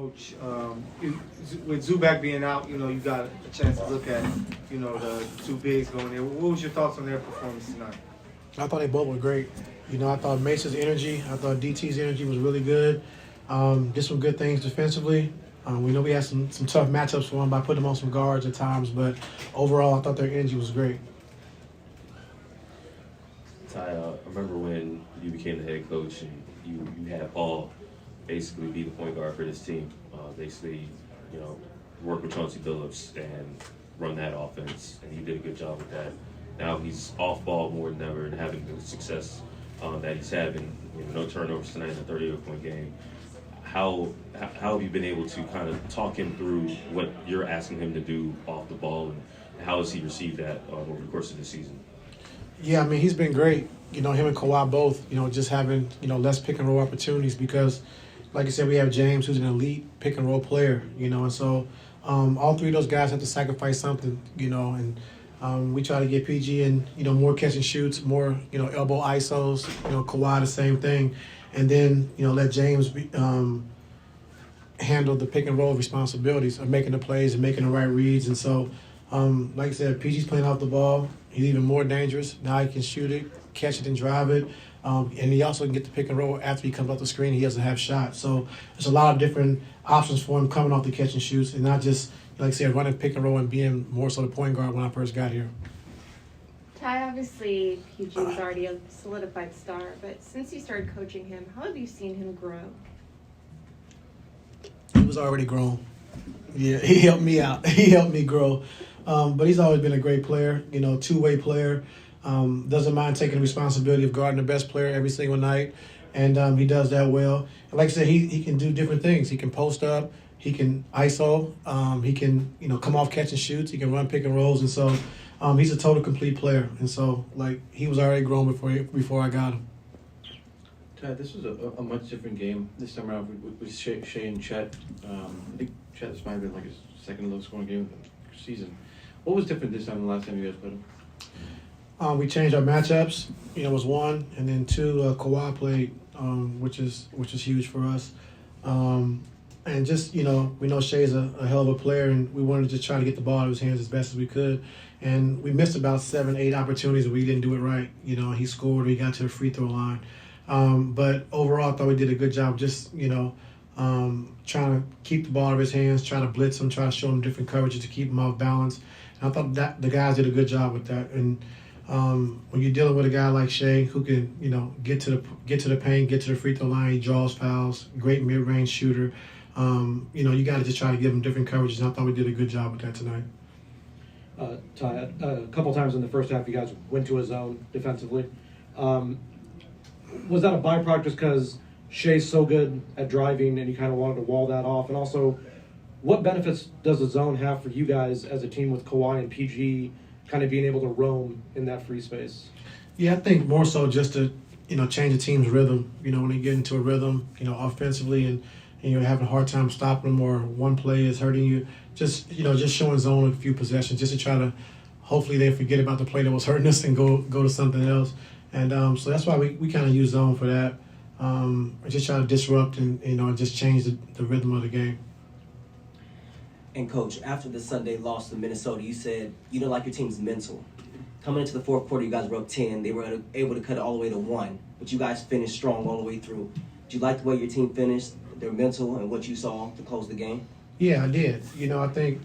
Coach. With Zubac being out, you got a chance to look at, the two bigs going there. What was your thoughts on their performance tonight? I thought they both were great. I thought Mace's energy, I thought DT's energy was really good. Did some good things defensively. We know we had some tough matchups for them by putting them on some guards at times, but overall I thought their energy was great. Ty, I remember when you became the head coach and you had Paul basically be the point guard for this team. Basically, work with Chauncey Billups and run that offense, and he did a good job with that. Now he's off ball more than ever and having the success that he's having. No turnovers tonight in a 38-point game. How have you been able to kind of talk him through what you're asking him to do off the ball, and how has he received that over the course of the season? Yeah, he's been great. Him and Kawhi both, just having, less pick and roll opportunities because, like I said, we have James, who's an elite pick and roll player, and so all three of those guys have to sacrifice something, and we try to get PG in, more catch and shoots, more, elbow ISOs, Kawhi the same thing, and then, let James handle the pick and roll responsibilities of making the plays and making the right reads. And so, like I said, PG's playing off the ball. He's even more dangerous. Now he can shoot it, catch it, and drive it. And he also can get the pick and roll after he comes off the screen. He doesn't have shots. So there's a lot of different options for him coming off the catch and shoots, and not just, like I said, running pick and roll and being more so the point guard when I first got here. Ty, obviously, PG was already a solidified star, but since you started coaching him, how have you seen him grow? He was already grown. Yeah, he helped me out. He helped me grow. But he's always been a great player, two-way player. Doesn't mind taking the responsibility of guarding the best player every single night, and he does that well. And like I said, he can do different things. He can post up, he can ISO, he can come off catch and shoots, he can run pick and rolls, and so he's a total complete player. And so he was already grown before I got him. Ty, this was a much different game this time around with Shea and Chet. I think Chet, this might have been like his second lowest scoring game of the season. What was different this time than the last time you guys played him? We changed our matchups. It was one, and then two. Kawhi played, which is huge for us. And just we know Shea's a hell of a player, and we wanted to just try to get the ball out of his hands as best as we could. And we missed about 7-8 opportunities, and we didn't do it right. He scored, or he got to the free throw line. But overall, I thought we did a good job. Just trying to keep the ball out of his hands, try to blitz him, try to show him different coverages to keep him off balance. And I thought that the guys did a good job with that. And when you're dealing with a guy like Shea who can, get to the paint, get to the free throw line, he draws fouls, great mid-range shooter. You got to just try to give him different coverages. And I thought we did a good job with that tonight. Ty, a couple times in the first half, you guys went to a zone defensively. Was that a byproduct just because Shea's so good at driving and you kind of wanted to wall that off? And also, what benefits does the zone have for you guys as a team with Kawhi and PG kind of being able to roam in that free space? Yeah, I think more so just to, change the team's rhythm. When they get into a rhythm, offensively and you're having a hard time stopping them or one play is hurting you, just showing zone a few possessions just to try to, hopefully they forget about the play that was hurting us and go to something else. And so that's why we kind of use zone for that. Just try to disrupt and, just change the rhythm of the game. And Coach, after the Sunday loss to Minnesota, you said you don't like your team's mental. Coming into the fourth quarter, you guys were up 10. They were able to cut it all the way to 1, but you guys finished strong all the way through. Did you like the way your team finished, their mental, and what you saw to close the game? Yeah, I did. I think,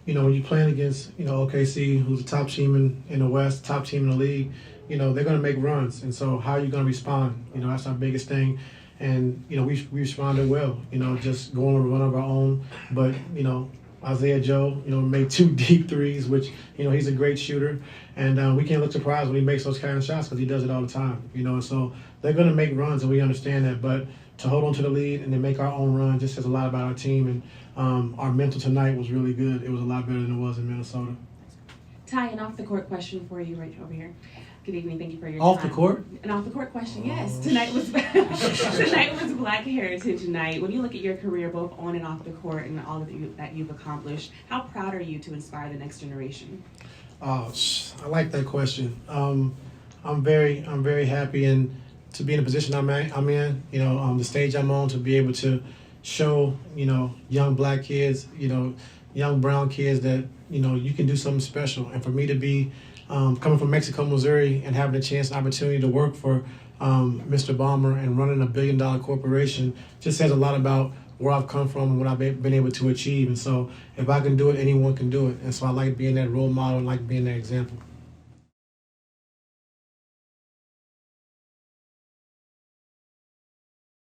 when you're playing against, OKC, who's the top team in the West, top team in the league, they're going to make runs. And so how are you going to respond? That's our biggest thing. And, we responded well, just going on one of our own. But, Isaiah Joe, made 2 deep threes, which, he's a great shooter. And we can't look surprised when he makes those kind of shots because he does it all the time, And so they're going to make runs, and we understand that. But to hold on to the lead and then make our own run just says a lot about our team. And our mental tonight was really good. It was a lot better than it was in Minnesota. Ty, an off-the-court question for you right over here. Good evening. Thank you for your time. Off the court? An off-the-court question, yes. Tonight was Black Heritage Night. When you look at your career, both on and off the court, and all that you've accomplished, how proud are you to inspire the next generation? I like that question. I'm very happy and to be in the position I'm in. The stage I'm on, to be able to, show, young black kids, young brown kids that, you can do something special. And for me to be coming from Mexico, Missouri, and having a chance and opportunity to work for Mr. Balmer and running a $1 billion corporation just says a lot about where I've come from and what I've been able to achieve. And so if I can do it, anyone can do it. And so I like being that role model and like being that example.